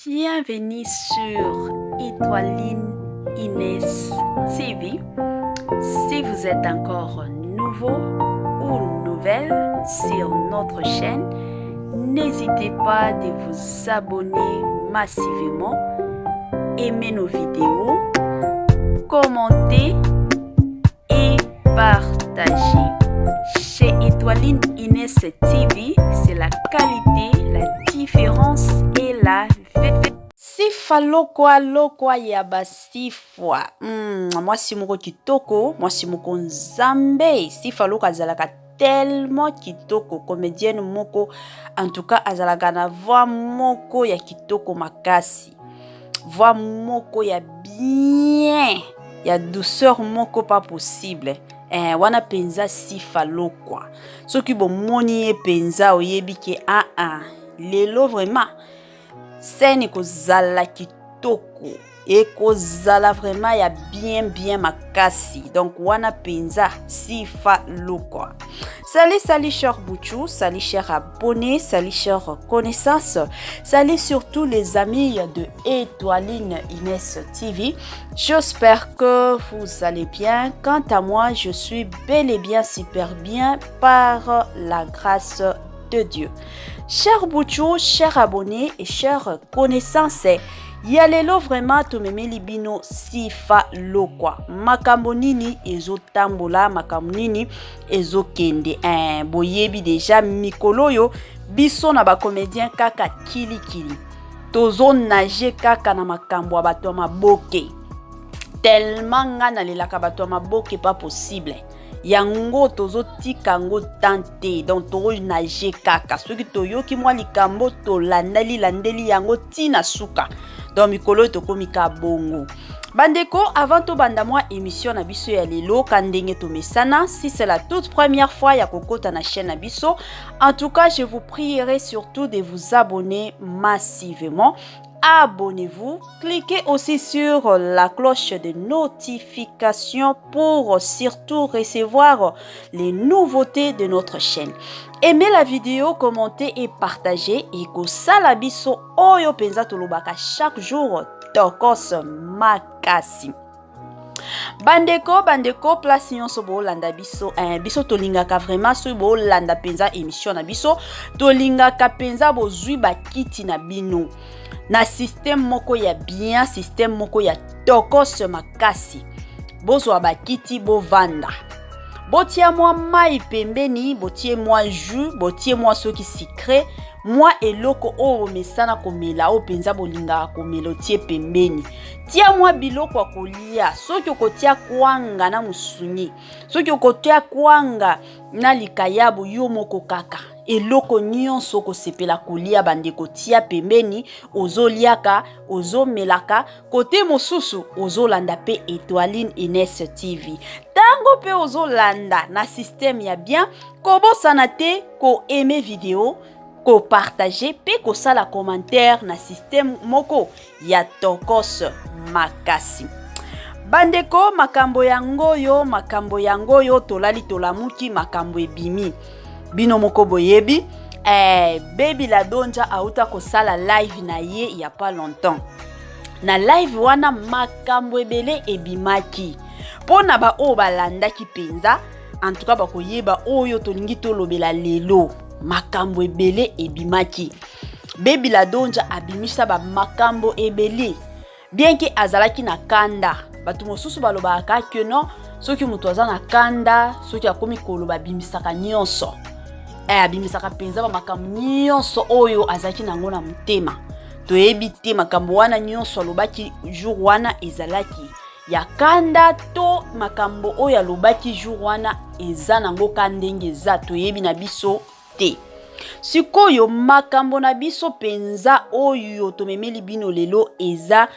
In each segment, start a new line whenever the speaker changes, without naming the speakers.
Bienvenue sur Étoiline Inès TV. Si vous êtes encore nouveau ou nouvelle sur notre chaîne, n'hésitez pas de vous abonner massivement, aimer nos vidéos, commenter et partager. Chez Étoiline Inès TV, c'est la qualité, la différence et la vérité. Sifa lokwa ya basifwa. Mwasi moko kitoko, mwasi moko nzambe. Sifa lokwa azalaka tellement kitoko, comédienne moko. En tout cas, azalaka na voix moko ya kitoko makasi. Voix moko ya bien, ya douceur moko pas possible. Wana penza sifa lokwa. Soki bomoni ye penza oyebi ke lelo vraiment scène kozala kitoko et kozala vraiment ya bien makasi. Donc wana penza sifa lokwa. Salut cher Bouchou, salut cher abonnés, salut cher connaissances, salut surtout les amis de Étoiline Inès TV. J'espère que vous allez bien. Quant à moi, je suis bel et bien super bien par la grâce de Dieu. Cher Bouchou, chers abonnés et chers connaissances, yalelo vraiment tomemeli bino sifa lokwa. Makambo nini ezo tambola, makambo nini ezo kende. Boyebi déjà mikolo yo biso na ba comédien kaka kili. Tozo nage kaka na makambo ya bato ya maboke. Tellement ngana lelaka bato ya maboke pas possible. Yango tozo tika ngo tante, donc tozo nage kaka. Soki toyoki mwa likambo to landeli yango tina suka. Donc mikolo tokomika bongo. Bandeko, avant to banda moi émission na biso ya lelo kandenge to mesana, si c'est la toute première fois ya kokota na chaîne na biso, en tout cas, je vous prierai surtout de vous abonner massivement. Abonnez-vous, cliquez aussi sur la cloche de notification pour surtout recevoir les nouveautés de notre chaîne. Aimez la vidéo, commentez et partagez. Et ko sala biso oyo penza tolobaka chaque jour tokos makasi. Bandeko, place nyonso bo landa biso. Biso tolingaka vraiment so bo landa penza émission na biso. Tolingaka penza bo zui bakiti na bino. Na système moko ya bien, système moko ya tokos makasi. Bozwa bakiti bo vanda. Botia moi mai pembeni, botie moi jus, botie moi soki sucré, moi eloko o mesana komela o penza bolinga komelo tie pembeni. Tia moi biloko ya kolia, soki okotia kwanga na musuni, soki okotia kwanga na likayabu yo moko kaka. Eloko nyonso kosepela kolia bandeko tia pembeni, ozoliaka, ozomelaka, kote mosusu ozolanda pe Étoiline Inès TV. Tango pe ozolanda na système ya bien, kobosana te ko aimer vidéo, ko partager pe ko sala commentaire na système moko ya tokos makasi. Bandeko makambo yango yo tolali tolamuki makambo ebimi. Bino moko boyebi, Baby Ladonja auta ko sala live na ye il y a pas longtemps. Na live wana makambo ebele ebimaki. Pona ba o balanda ki penza, en tout cas ba koyeba oyo tolingi tolobela lelo. Makambo ebele ebimaki. Baby Ladonja abimisa ba makambo ebele. Bien que azalaki na kanda, batu mosusu balobaka que non, soki mutu aza na kanda, soki akomi koloba bimisaka nyonso. Abimisaka penza ba makambo nyonso oyo azalaki nango na mutema. Toyebi te makambo wana nyonso alobaki jour wana ezalaki ya kanda to makambo oyo alobaki jour wana eza nango kandenge eza toyebi na biso te. Sikoyo makambo na biso penza oyo tomemeli bino lelo eza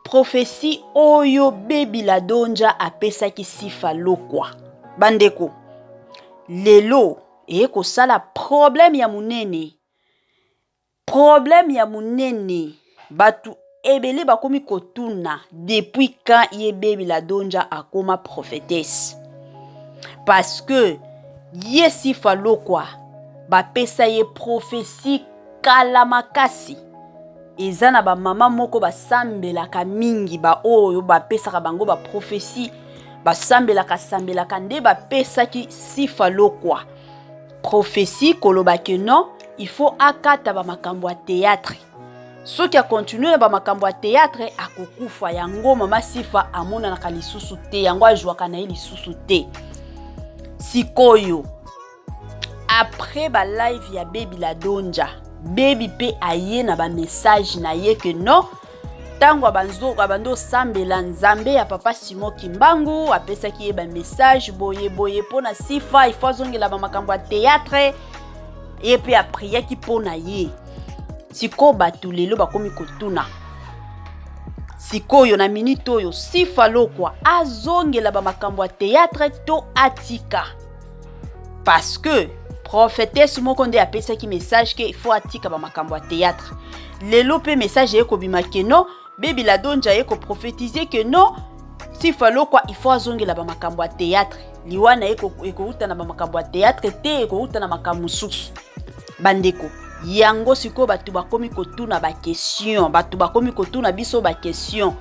prophétie oyo Baby Ladonja apesaki sifa lokwa. Bandeko, lelo ko sala problème ya munene. Problème ya munene. Batu ebele bakomi kotuna depuis quand ye Baby Ladonja akoma prophétesse. Parce que ye sifa lokwa bapesa ye prophétie kala makasi. Eza na ba mama moko basambelaka mingi ba oyo bapesaka bango ba prophétie basambelaka nde bapesaki Sifa Lokwa prophétie koloba ke non il faut akata ba makambo ya théâtre soki a continuer ba makambo ya théâtre akokufa yango mama Sifa amonanaka lisusu te yango ajwaka na ye lisusu te sikoyo après ba live ya Baby Ladonja Baby pe aye na ba message na ye que non tango abando sambela nzambe ya papa Simon Kimbangu apesaki ye ba message boye pona Sifa il faut zongela ba makambo ya théâtre et puis après yaki pona ye siko batu lelo bakomi kotuna sikoyo na minute oyo Sifa Lokwa azongela ba makambo ya théâtre to atika parce que prophétesse moko nde apesaki message que il faut atika ba makambo ya théâtre lelo pe message yeko bimake non Baby Ladonja yeko prophétiser que non Sifa Lokwa il faut azongela ba makambo ya théâtre liwana yeko uta na ba makambo ya théâtre te yeko uta na makambo susu bandeko yango siko batu bakomi kotuna ba question batu bakomi kotuna biso ba question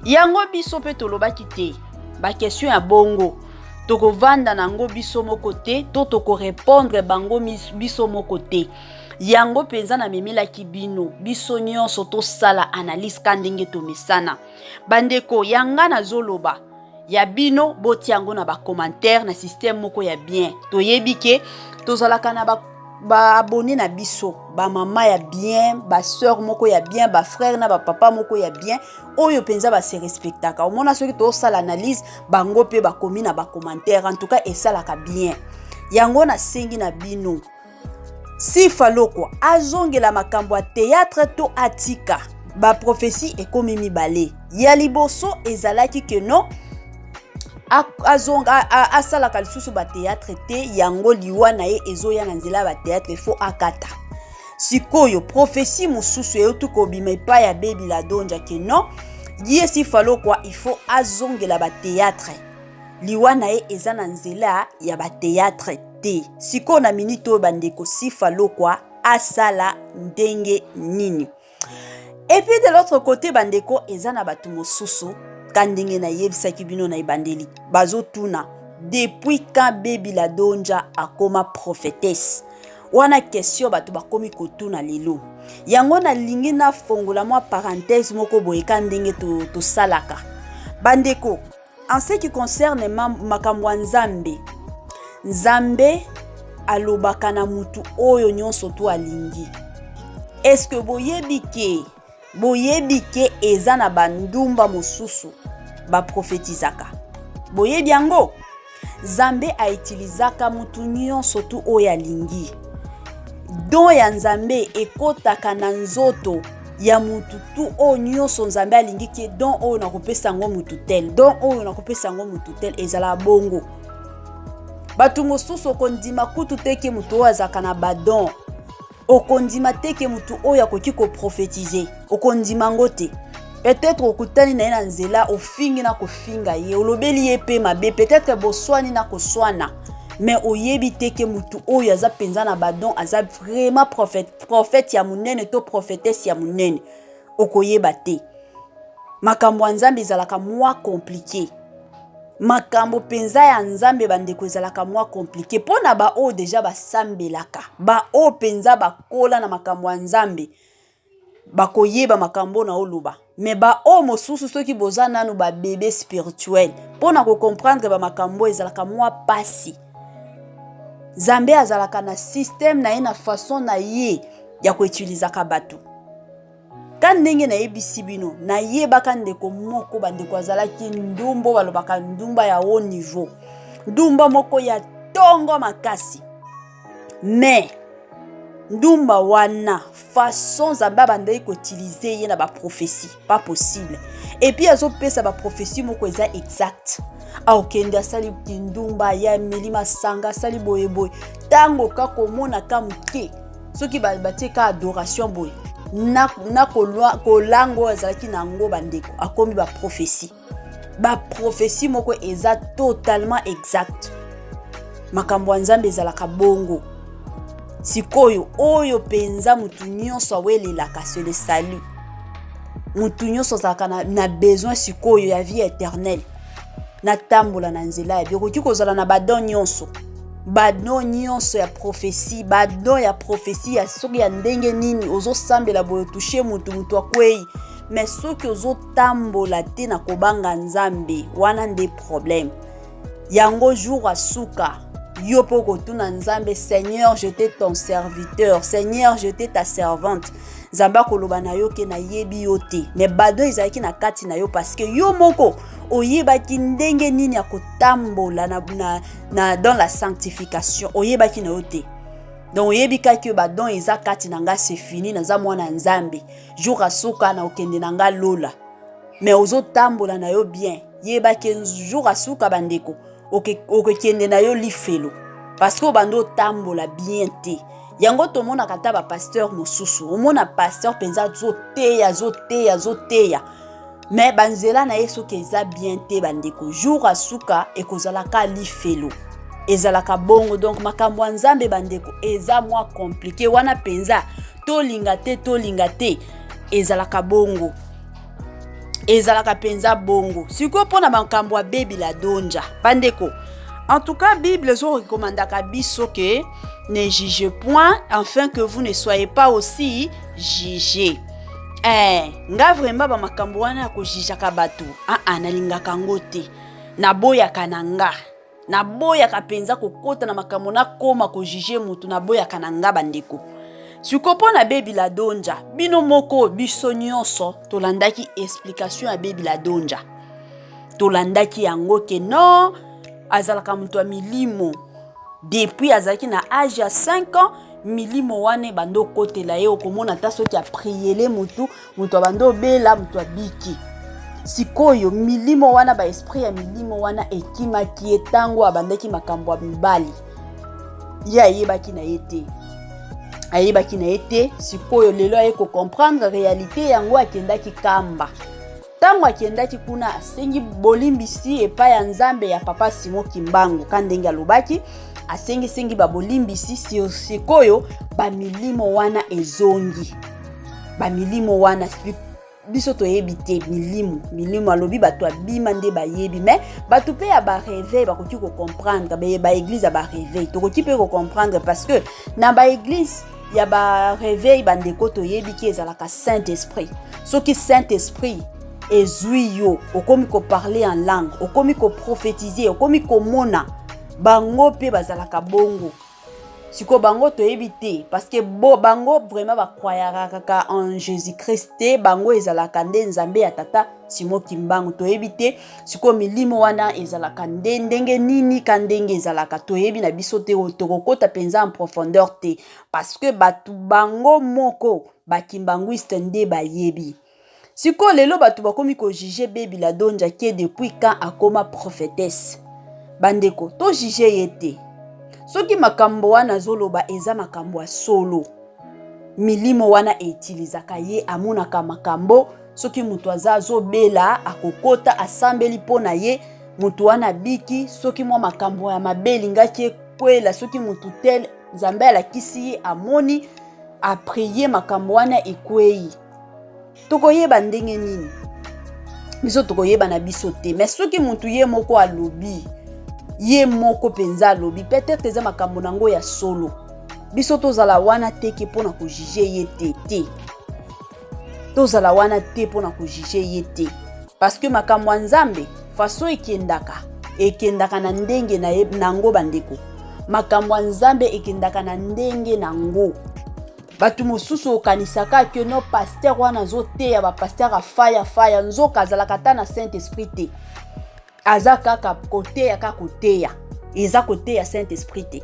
yango biso pe tolobaki te ba question ya bongo toko vanda nango biso moko te to toko répondre bango biso moko te yango penza na memela kibino biso nyonso to sala analyse kandenge to mesana bandeko yanga na zoloba ya bino boti yango na ba commentaire na système moko ya bien to yebike to zalaka na ba abonné na biso ba mama ya bien ba sœur moko ya bien ba frère na ba papa moko ya bien oyo penza ba se respectaka omona soki to sala analyse bango pe ba komi na ba commentaire en tout cas esalaka bien yango na sengi na bino Sifa Lokwa azongela makambo ya théâtre to atika ba prophétie ekomi mibale ya liboso ezalaki que non azonga asalaka lisusu ba théâtre te yango liwa na ye ezoya na nzela ba théâtre il faut akata sikoyo prophétie mususu eyotu kobima epa ya Baby Ladonja que non ye Sifa Lokwa il faut azongela ba théâtre liwa na ye eza na nzela ya ba théâtre te siko na minute oyo bandeko Sifa Lokwa asala ndenge nini et puis de l'autre côté bandeko eza na batu mosusu kandenge na yebisaki bino na ibandeli bazotuna depuis quand Baby Ladonja akoma prophétesse wana question batu bakomi kotuna lelo yango na lingi na fongola mwa parenthèse moko boye kandenge to salaka bandeko en ce qui concerne makambo Nzambe alobaka na mutu oyo nyonso to alingi est-ce que boyebi ke eza na bandumba mosusu ba prophétisaka boyebi yango Nzambe a utilizaka mutu nyonso to oyo alingi don ya Nzambe ekotaka na nzoto ya mutu tu oyo nyonso Nzambe alingi ke don oyo na kopesa ngo mutu tel don oyo na kopesa ngo mutu tel ezala bongo batu mosusu okondima kutu teke mutu oyo azaka na badon okondima teke mutu oyo akoki ko prophétiser okondima ngote peut-être okutani na ye na nzela ofingi na kofinga ye olobeli ye pe mabe peut-être boswani na koswana mais oyebi teke mutu oyo aza penza na badon aza vraiment prophète ya munene to prophétesse ya munene okoyeba te makambo ya Nzambe ezalaka mwa compliqué makambo penza ya Nzambe bandeko ezalaka mwa compliqué pona ba o déjà basambelaka ba o penza bakola na makambo ya Nzambe bakoyeba makambo na oloba mais ba o mosusu soki boza nanu ba bébé spirituel pona ko comprendre ba makambo ezalaka mwa pasi Nzambe azalaka na système na ye na façon na ye ya ko utiliser ka batu kan ndenge na yebisi bino na yebaka ndeko moko bandeko azalaki ndumbo balobaka ndumba ya haut niveau ndumba moko ya tongo makasi mais ndumba wana façon Nzambe bandai ko utiliser ye na ba prophétie pas possible et puis azo pesa ba prophétie moko eza exact aokende asali ndumba ya milima sanga sali boye tango ka komona ka muke soki bateka adoration boye na kolango azalaki nango bandeko akomi ba prophétie moko eza totalement exact makambo ya Nzambe ezalaka bongo sikoyo oyo penza mutu nyonso awelelaka se le salut mutu nyonso azalaka na besoin sikoyo ya vie éternelle na tambola na nzela ya bikoki kozala na badon nyonso ya prophétie badon ya prophétie ya soki ya ndenge nini ozosambela boyo touche mutu akwei mais soki ozotambola te na kobanga nzambe wana nde problème yango jour asuka yo po kotuna nzambe Seigneur j'étais ton serviteur Seigneur j'étais ta servante Zamba koloba na yo ke na yebi yo te mais badon ezalaki na kati na yo parce que yo moko oyebaki ndenge nini ya kotambola na dans la sanctification oyebaki na yo te donc oyebi kaki yo badon eza kati na nga c'est fini naza mwana nzambe jour asuka na okende na nga lola mais ozotambola na yo bien yebaki jour asuka bandeko okende na yo lifelo parce que bando tambola bien te yango tomona kata ba pasteur mosusu omona pasteur penza zoteya mais banzela na yeso keza bien te bandeko jour asuka ekozalaka lifelo ezalaka bongo donc makambo nzambe bandeko eza mwa compliqué wana penza tolinga te ezalaka bongo ezalaka penza bongo siko pona makambo ya bebi la donja bandeko. En tout cas, Bible zo recommandaka biso que ne jugez point afin que vous ne soyez pas aussi jugés. Nga vraiment ba makambo wana ko jijaka bato. Nalingaka ngote. Naboyaka nanga. Naboyaka penza kokota na makambo na koma ko juger mutu naboyaka nanga bandeko. Sikopo na bebi la donja. Bino moko biso nyonso tolandaki explication ya bebi la donja. Tolandaki yango ke non azalaka mutu wa milimo depuis azalaki na âge ya 5 ans milimo wane bando kotela ye okomona ta soki a priele mutu bando bela mutu abiki sikoyo milimo wana ba esprit ya milimo wana ekimaki etango abandaki makambo ya mibali ya yebaki na yete sikoyo lelo aye ko comprendre réalité yango akendaki kamba tango akendaki kuna asengi bolimbisi epa ya nzambe ya papa Simon Kimbangu kandenge alobaki asengi ba bolimbisi sikoyo ba milimo wana ezongi ba milimo wana biso toyebi te milimo alobi bato abima nde bayebi mais bato pe ya ba réveil bakoki ko comprendre ba église ba réveil tokoki pe ko comprendre parce que na ba église ya ba réveil bandeko toyebi ki ezalaka Saint-Esprit soki Saint-Esprit ezui yo okomi ko parler en langue okomi ko prophétiser okomi ko mona bango pe bazalaka bongo siko bango toyebi te parce que bango vraiment ba croyara kaka en Jésus-Christ te bango ezalaka nde nzambe ya tata Simon Kimbangu toyebi te siko milimo wana ezalaka ndenge nini kandenge ezalaka toyebi na biso te otokota penza en profondeur te parce que batu bango moko ba kimbanguiste nde bayebi. Siko lelo batu bakomi ko juger bebi la donja qui depuis quand akoma prophétesse bandeko to juger yete soki makambo wana zoloba eza makambo ya solo milimo wana etilizaka ye amonaka makambo soki mutu azo bela akokota asambeli pona ye mutu wana biki soki mwa makambo ya mabeli ngaki kwela soki mutu tel nzambe alakisi ye amoni a prier makambo wana ekwei tokoyeba ndenge nini biso tokoyeba na biso te mais soki mutu ye moko alobi ye moko penza alobi peut-être eza makambo nango ya solo biso tozala wana te ke pona ko juger ye te tozala wana te pona ko juger ye te parce que makambo nzambe façon ekendaka na ndenge na ye nango bandeko makambo nzambe ekendaka na ndenge nango batu mosusu okanisaka ke no pasteur wana zoteya ba pasteur afaya nzoka azalaka ta na Saint-Esprit te azaka ka koteya ka koteya eza koteya Saint-Esprit te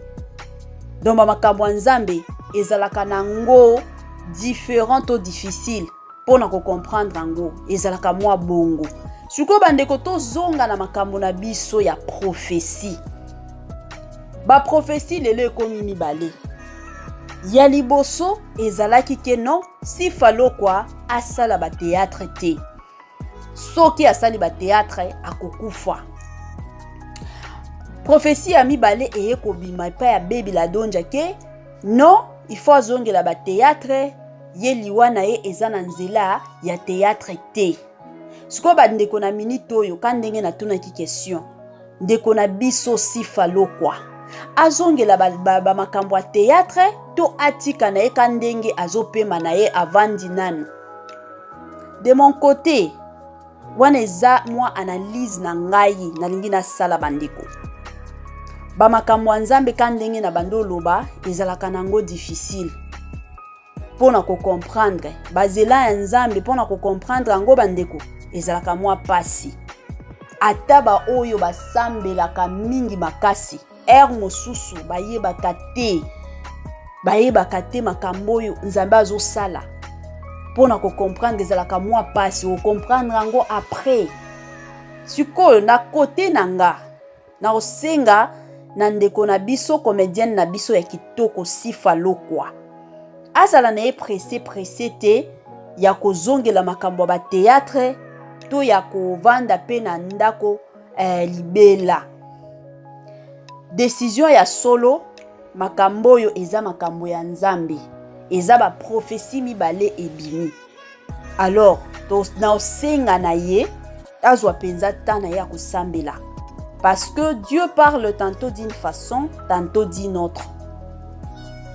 donc makambo nzambe ezalaka nango différent ou difficile pona ko comprendre ngo ezalaka mwa bongo siko bandeko tozonga na makambo na biso ya prophétie ba prophétie lelo ekomi mibale ya liboso ezalaki ke non si falo kwa asala ba théâtre te soki asali ba théâtre akokufa prophétie ya mibale eye kobima pa ya bebi la donja ke non il faut azongela ba théâtre ye liwa na ye eza na nzela ya théâtre te. Siko bandeko na minute oyo ka ndenge natunaki question ndeko na biso Sifa Lokwa azongela makambo ya théâtre to atika na ye ka ndenge azopema na ye avandi nanu. De mon côté wana eza mwa analyse na ngai nalingi nasala bandeko. Makambo ya Nzambe ka ndenge na bando loba ezalaka nango difficile pona ko comprendre bazela ya Nzambe pona ko comprendre ango bandeko ezalaka mwa pasi. Ata ba oyo basambelaka mingi makasi mosusu bayebaka te makambo oyo Nzambe azosala pona ko comprendre ezalaka mwa pasi o comprendre ango après. Sikoyo na kote nanga na osenga na ndeko na biso comédienne na biso ya kitoko Sifa Lokwa azala na ye pressé te ya kozongela makambo ba théâtre to ya kovanda pe na ndako libela. Décision ya solo makambo oyo eza makambo ya Nzambe eza ba prophétie mibale ebimi. Alors na osenga na ye azwa penza ta na ye akosambela parce que Dieu parle tantôt d'une façon tantôt d'une autre.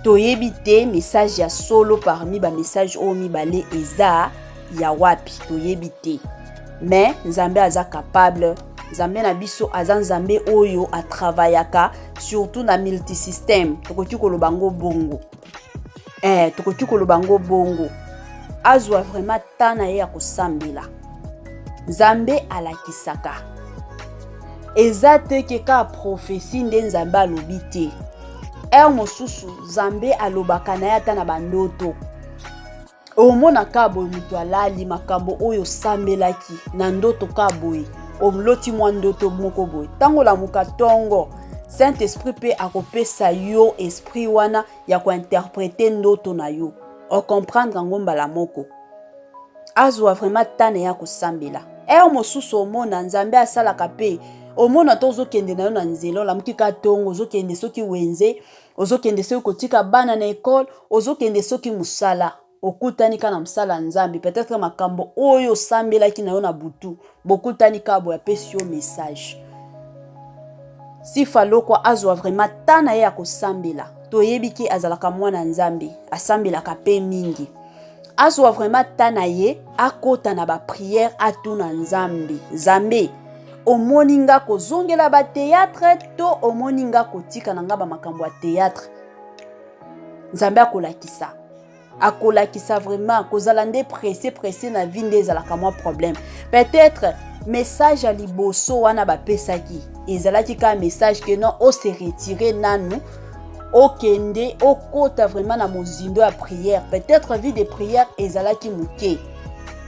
Toyebi te message ya solo parmi ba message o mibale eza ya wapi toyebi te. Mais Nzambe aza capable, Nzambe na biso aza Nzambe oyo a travaillaka surtout na multisystème. Tokoki koloba ngo bongo. Tokoki koloba ngo bongo. Azwa vraiment tana ye ya kosambela. Nzambe alakisaka. Eza te ke ka prophétie nde Nzambe alobi te. Mosusu Nzambe alobaka na yata na bandoto. Omona kabo mutu alali makambo oyo sambelaki na ndoto kaboy omloti mwa ndoto moko boy tango la mukatongo Saint-Esprit pe akopesa yo esprit wana ya ko interpréter ndoto na yo o comprendre ngomba la moko azwa vraiment tane ya kosambela mosusu omona Nzambe asalaka pe omona tozo kende na yo na nzelo la mukika tongo ozo kende soki wenze ozo kende soki kotika bana na école ozo kende soki musala okutani kana msala Nzambe peut-être makambo oyo sambela ki na yo na butu bokutani kabo ya pesi yo message. Sifa Lokwa azwa vraiment tana ye akosambela toyebi ki azalaka mwana Nzambe asambelaka pe mingi azwa vraiment tana ye akota na ba prière atuna Nzambe Nzambe omoninga kozongela ba théâtre to omoninga kotika na nga ba makambo ya théâtre. Nzambe akolakisa vraiment kozala nde pressé na vie nde ezalaka mwa problème. Peut-être message à liboso wana bapesaki ezalaki ka message que non o se retirer nanu okende okota vraiment na mozindo ya prière. Peut-être vie de prière ezalaki muke.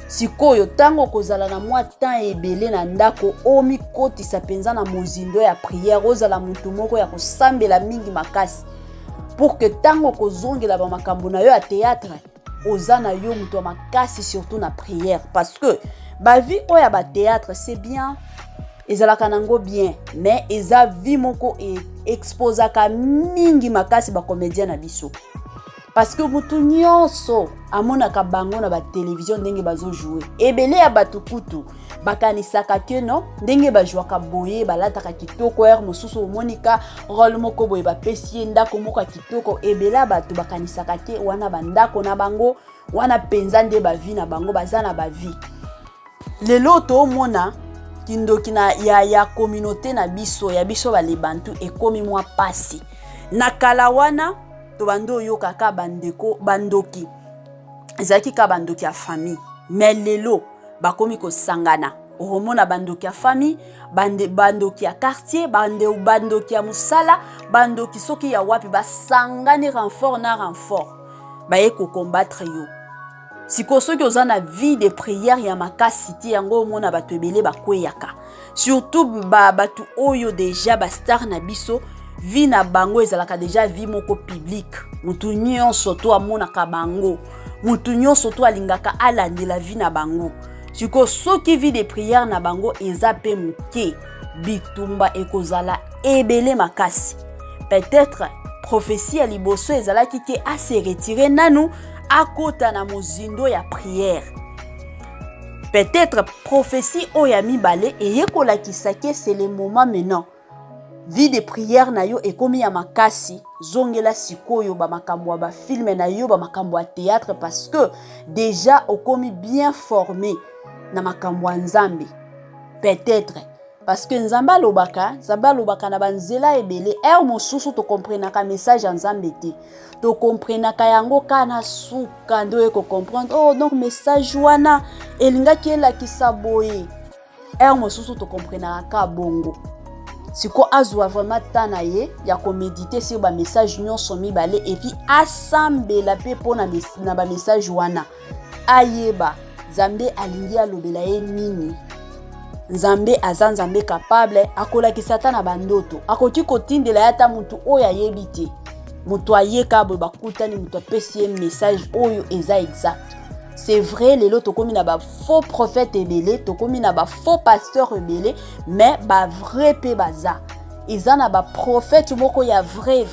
Sikoyo tango kozala na mwa temps ebele na ndako omi kotisa penza na mozindo ya prière ozala mutu moko ya kosambela mingi makasi. Pour que tango kozongela ba makambo na yo ya théâtre ozana yo mutu makasi surtout na prière parce que ba vie oya ba théâtre c'est bien ezalaka nango bien mais eza vie moko e exposaka mingi makasi ba comédien na biso parce que mutu nyonso amonaka bango na ba télévision ndenge bazo jouer ebele ya batukutu bakanisaka ke no ndenge bajwaka boye balataka kitoko mosusu omonika rôle moko boye bapesi ndako moko kitoko ebela batu bakanisaka ke wana bandako na bango wana penza nde ba vie na bango bazana ba vie. Lelo to mona kindoki na ya communauté na biso ya biso bale bantu ekomi mwa pasi na kala wana to bando yo kaka bandeko bandoki ezaki ka bandoki ya famille mais lelo bakomi ko sangana omona bandoki ya famille bandoki ya quartier bandoki ya musala bandoki soki ya wapi basangani renfort na renfort baye ko combattre yo. Siko soki ozana vie de prière ya makasi ti yango omona bato ebele bakweyaka surtout batu oyo déjà ba star na biso vie na bango ezalaka déjà vie moko public mutu nyonso to amonaka bango mutu nyonso to alingaka alandela vie na bango. Siko soki vie de prière na bango eza pe muke bitumba ekozala ebele makasi. Peut-être prophétie à liboso ezalaki ke a se retirer nanu akota na mozindo ya prière. Peut-être prophétie oyami balé et yekolakisa ke c'est le moment maintenant. Vie de prière na yo ekomi ya makasi zongela sikoyo ba makambo ba film na yo ba makambo théâtre parce que déjà okomi bien formé na makambo nzambe. Peut-être parce que nzamba lobaka na banzela ebele mosusu to comprenaka message nzambe te. To comprenaka yango kana suka ndo eko comprendre oh donc message wana elinga kiela kisaboye. Mosusu to comprenaka ka bongo. Siko azwa vraiment tana ye ya ko méditer sur ba message nyonso mibale et puis assemble la pe pona na ba message wana. Ayeba Nzambe alingi alobela ye nini. Nzambe aza Nzambe capable akolakisa ta na bandoto. Akoki kotindela yata mutu oyo ayebi te. Mutu ayeka bo bakutani mutu apesi ye message oyo eza exact. C'est vrai, les lots tokomi na ba faux prophètes ebele, tokomi na ba faux pasteurs ebele, mais ba vrai pe baza. Eza na ba prophète moko ya vrai.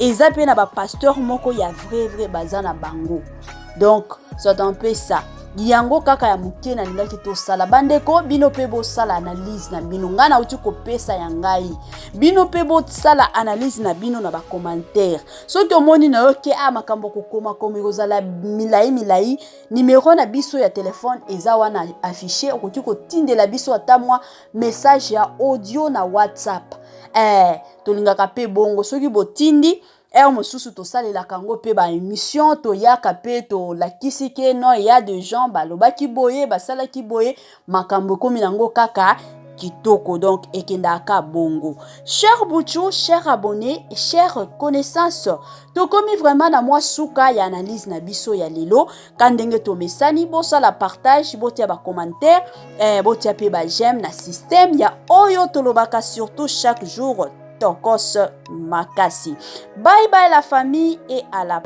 Eza pe na ba pasteur moko ya vrai baza na bango. Donc, c'est un peu ça. Yango kaka ya muke na nilaki to sala bandeko bino pe bo sala analyse na bino ngana uti ko pesa ya ngai bino pe bo sala analyse na bino na ba commentaire soki omoni na yo ke makambo ko koma kozala milai numéro na biso ya téléphone eza wana affiché okoki ko tindela biso ata mwa message ya audio na WhatsApp tolingaka pe bongo soki botindi mosusu to salela kango pe ba émission to yaka pe to lakisi ke non il y a des gens balobaki boye basala ki boye makambo komi nango kaka kitoko donc ekendaka bongo. Cher Bouchou, cher abonné, cher connaissance, to komi vraiment na moi suka ya analyse na biso ya lelo kandenge to mesani bosa la partage botia ba commentaire botia pe ba j'aime na système ya oyo tolobaka surtout chaque jour. Tokos makasi. Bye bye la famille et à la